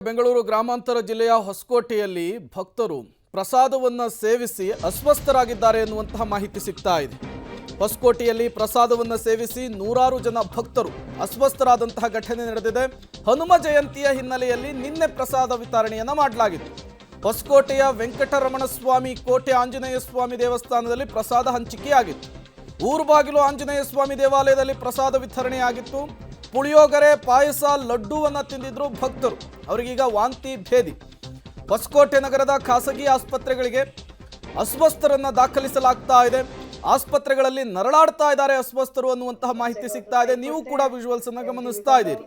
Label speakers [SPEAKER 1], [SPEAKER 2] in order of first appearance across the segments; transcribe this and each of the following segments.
[SPEAKER 1] ಬೆಂಗಳೂರು ಗ್ರಾಮಾಂತರ ಜಿಲ್ಲೆಯ ಹೊಸಕೋಟೆಯಲ್ಲಿ ಭಕ್ತರು ಪ್ರಸಾದವನ್ನು ಸೇವಿಸಿ ಅಸ್ವಸ್ಥರಾಗಿದ್ದಾರೆ ಎನ್ನುವಂತಹ ಮಾಹಿತಿ ಸಿಗ್ತಾ ಇದೆ. ಹೊಸಕೋಟೆಯಲ್ಲಿ ಪ್ರಸಾದವನ್ನು ಸೇವಿಸಿ ನೂರಾರು ಜನ ಭಕ್ತರು ಅಸ್ವಸ್ಥರಾದಂತಹ ಘಟನೆ ನಡೆದಿದೆ. ಹನುಮ ಜಯಂತಿಯ ಹಿನ್ನೆಲೆಯಲ್ಲಿ ನಿನ್ನೆ ಪ್ರಸಾದ ವಿತರಣೆಯನ್ನು ಮಾಡಲಾಗಿತ್ತು. ಹೊಸಕೋಟೆಯ ವೆಂಕಟರಮಣ ಸ್ವಾಮಿ ಕೋಟೆ ಆಂಜನೇಯ ಸ್ವಾಮಿ ದೇವಸ್ಥಾನದಲ್ಲಿ ಪ್ರಸಾದ ಹಂಚಿಕೆಯಾಗಿತ್ತು. ಊರುಬಾಗಿಲು ಆಂಜನೇಯ ಸ್ವಾಮಿ ದೇವಾಲಯದಲ್ಲಿ ಪ್ರಸಾದ ವಿತರಣೆಯಾಗಿತ್ತು. ಪುಳಿಯೋಗರೆ, ಪಾಯಸ, ಲಡ್ಡುವನ್ನು ತಿಂದಿದ್ರು ಭಕ್ತರು. ಅವರಿಗೀಗ ವಾಂತಿ ಭೇದಿ. ಹೊಸಕೋಟೆ ನಗರದ ಖಾಸಗಿ ಆಸ್ಪತ್ರೆಗಳಿಗೆ ಅಸ್ವಸ್ಥರನ್ನ ದಾಖಲಿಸಲಾಗ್ತಾ ಇದೆ. ಆಸ್ಪತ್ರೆಗಳಲ್ಲಿ ನರಳಾಡ್ತಾ ಇದ್ದಾರೆ ಅಸ್ವಸ್ಥರು ಅನ್ನುವಂತಹ ಮಾಹಿತಿ ಸಿಗ್ತಾ ಇದೆ. ನೀವು ಕೂಡ ವಿಜುವಲ್ಸ್ ಅನ್ನ ಗಮನಿಸ್ತಾ ಇದ್ದೀರಿ.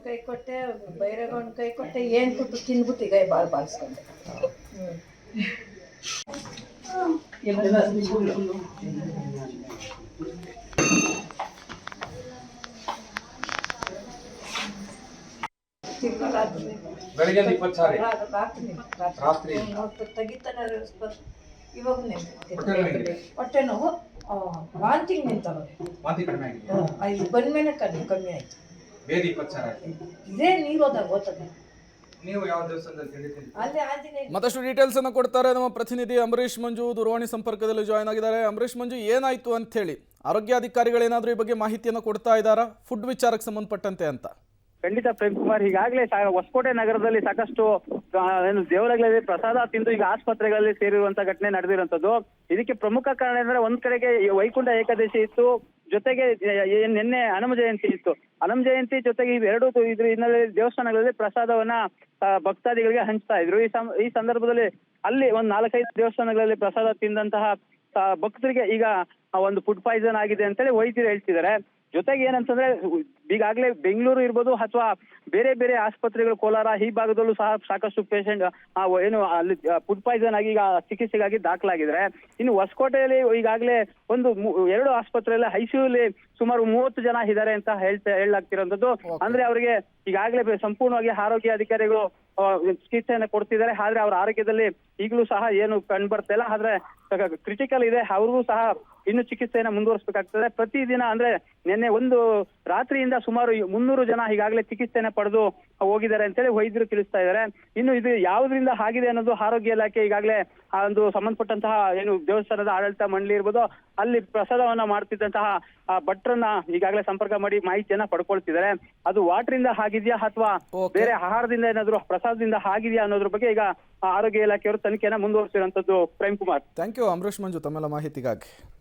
[SPEAKER 2] ಬೆಳಿಗ್ಗೆ 20 ರಾತ್ರಿ
[SPEAKER 3] ಇವಾಗ ಹೊಟ್ಟೆ ನೋವು ವಾಂತಿ ನಿಂತವೆ.
[SPEAKER 2] ವಾಂತಿ ಕಡಿಮೆ ಆಗಿದೆ.
[SPEAKER 3] ಇದು ಬಂದ್ಮೇಲೆ ಕಮ್ಮಿ ಆಯ್ತು.
[SPEAKER 2] ಬೇರೆ 20
[SPEAKER 3] ಇದೇ ನೀರೋದಾಗ ಓದ್ತದೆ.
[SPEAKER 2] ನೀವು ಯಾವ ದೇವಸ್ಥಾನದಲ್ಲಿ ತಿಳಿತೀರಿ?
[SPEAKER 3] ಅಲ್ಲಿ ಆಂಜನೇಯ
[SPEAKER 1] ಮತ್ತಷ್ಟು ಡೀಟೇಲ್ಸ್ ಅನ್ನು ಕೊಡ್ತಾರೆ ನಮ್ಮ ಪ್ರತಿನಿಧಿ ಅಂಬರೀಶ್ ಮಂಜು. ದೂರವಾಣಿ ಸಂಪರ್ಕದಲ್ಲಿ ಜಾಯ್ನ್ ಆಗಿದ್ದಾರೆ. ಅಂಬರೀಶ್ ಮಂಜು, ಏನಾಯ್ತು ಅಂತ ಹೇಳಿ ಆರೋಗ್ಯಾಧಿಕಾರಿಗಳೇನಾದ್ರೂ ಈ ಬಗ್ಗೆ ಮಾಹಿತಿಯನ್ನು ಕೊಡ್ತಾ ಇದ್ದಾರಾ ಫುಡ್ ವಿಚಾರಕ್ಕೆ ಸಂಬಂಧಪಟ್ಟಂತೆ ಅಂತ?
[SPEAKER 4] ಖಂಡಿತ ಪ್ರೇಮ್ ಕುಮಾರ್, ಈಗಾಗಲೇ ಹೊಸಕೋಟೆ ನಗರದಲ್ಲಿ ಸಾಕಷ್ಟು ದೇವರುಗಳಲ್ಲಿ ಪ್ರಸಾದ ತಿಂದು ಈಗ ಆಸ್ಪತ್ರೆಗಳಲ್ಲಿ ಸೇರಿರುವಂತ ಘಟನೆ ನಡೆದಿರುವಂತದ್ದು. ಇದಕ್ಕೆ ಪ್ರಮುಖ ಕಾರಣ ಅಂದ್ರೆ ಒಂದ್ ಕಡೆಗೆ ವೈಕುಂಠ ಏಕಾದಶಿ ಇತ್ತು, ಜೊತೆಗೆ ನಿನ್ನೆ ಹನುಮ ಜಯಂತಿ ಇತ್ತು. ಹನುಮ ಜಯಂತಿ ಜೊತೆಗೆ ಇವೆರಡು ಇದ್ರ ಹಿನ್ನೆಲೆಯಲ್ಲಿ ದೇವಸ್ಥಾನಗಳಲ್ಲಿ ಪ್ರಸಾದವನ್ನ ಭಕ್ತಾದಿಗಳಿಗೆ ಹಂಚ್ತಾ ಇದ್ರು. ಈ ಸಂದರ್ಭದಲ್ಲಿ ಅಲ್ಲಿ ಒಂದ್ 4-5 ದೇವಸ್ಥಾನಗಳಲ್ಲಿ ಪ್ರಸಾದ ತಿಂದಂತಹ ಭಕ್ತರಿಗೆ ಈಗ ಒಂದು ಫುಡ್ ಪಾಯ್ಸನ್ ಆಗಿದೆ ಅಂತೇಳಿ ವೈದ್ಯರು ಹೇಳ್ತಿದ್ದಾರೆ. ಜೊತೆಗೆ ಏನಂತಂದ್ರೆ ಈಗಾಗಲೇ ಬೆಂಗಳೂರು ಇರ್ಬೋದು ಅಥವಾ ಬೇರೆ ಬೇರೆ ಆಸ್ಪತ್ರೆಗಳು, ಕೋಲಾರ ಈ ಭಾಗದಲ್ಲೂ ಸಹ ಸಾಕಷ್ಟು ಪೇಷಂಟ್ ಏನು ಅಲ್ಲಿ ಫುಡ್ ಪಾಯ್ಸನ್ ಆಗಿ ಈಗ ಚಿಕಿತ್ಸೆಗಾಗಿ ದಾಖಲಾಗಿದ್ರೆ, ಇನ್ನು ಹೊಸಕೋಟೆಯಲ್ಲಿ ಈಗಾಗಲೇ 2 ಆಸ್ಪತ್ರೆಯಲ್ಲಿ ಐಸಿಯುಲಿ ಸುಮಾರು 30 ಜನ ಇದ್ದಾರೆ ಅಂತ ಹೇಳಲಾಗ್ತಿರೋಂಥದ್ದು. ಅಂದ್ರೆ ಅವರಿಗೆ ಈಗಾಗಲೇ ಸಂಪೂರ್ಣವಾಗಿ ಆರೋಗ್ಯ ಅಧಿಕಾರಿಗಳು ಚಿಕಿತ್ಸೆಯನ್ನು ಕೊಡ್ತಿದ್ದಾರೆ. ಆದ್ರೆ ಅವರ ಆರೋಗ್ಯದಲ್ಲಿ ಈಗಲೂ ಸಹ ಏನು ಕಂಡು ಬರ್ತಾ ಇಲ್ಲ. ಆದ್ರೆ ಕ್ರಿಟಿಕಲ್ ಇದೆ, ಅವ್ರಿಗೂ ಸಹ ಇನ್ನು ಚಿಕಿತ್ಸೆಯನ್ನು ಮುಂದುವರಿಸಬೇಕಾಗ್ತದೆ. ಪ್ರತಿದಿನ ಅಂದ್ರೆ ನಿನ್ನೆ ಒಂದು ರಾತ್ರಿಯಿಂದ ಸುಮಾರು 300 ಜನ ಈಗಾಗಲೇ ಚಿಕಿತ್ಸೆಯನ್ನು ಪಡೆದು ಹೋಗಿದ್ದಾರೆ ಅಂತೇಳಿ ವೈದ್ಯರು ತಿಳಿಸ್ತಾ ಇದ್ದಾರೆ. ಇನ್ನು ಇದು ಯಾವುದರಿಂದ ಆಗಿದೆ ಅನ್ನೋದು ಆರೋಗ್ಯ ಇಲಾಖೆ ಈಗಾಗಲೇ ಆ ಒಂದು ಸಂಬಂಧಪಟ್ಟಂತಹ ಏನು ದೇವಸ್ಥಾನದ ಆಡಳಿತ ಮಂಡಳಿ ಇರ್ಬೋದು, ಅಲ್ಲಿ ಪ್ರಸಾದವನ್ನ ಮಾಡ್ತಿದ್ದಂತಹ ಭಟ್ರನ್ನ ಈಗಾಗಲೇ ಸಂಪರ್ಕ ಮಾಡಿ ಮಾಹಿತಿಯನ್ನ ಪಡ್ಕೊಳ್ತಿದ್ದಾರೆ. ಅದು ವಾಟರ್ ಇಂದ ಆಗಿದೆಯಾ ಅಥವಾ ಬೇರೆ ಆಹಾರದಿಂದ ಏನಾದ್ರು ಪ್ರಸಾದದಿಂದ ಆಗಿದೆಯಾ ಅನ್ನೋದ್ರ ಬಗ್ಗೆ ಈಗ ಆರೋಗ್ಯ ಇಲಾಖೆಯವರು ತನಿಖೆಯನ್ನ ಮುಂದುವರಿಸಿರುವಂತದ್ದು. ಪ್ರೇಮ್ ಕುಮಾರ್,
[SPEAKER 1] ಥ್ಯಾಂಕ್ ಯು ಅಂಬರೀಶ್ ಮಂಜು ತಮ್ಮೆಲ್ಲ ಮಾಹಿತಿಗಾಗಿ.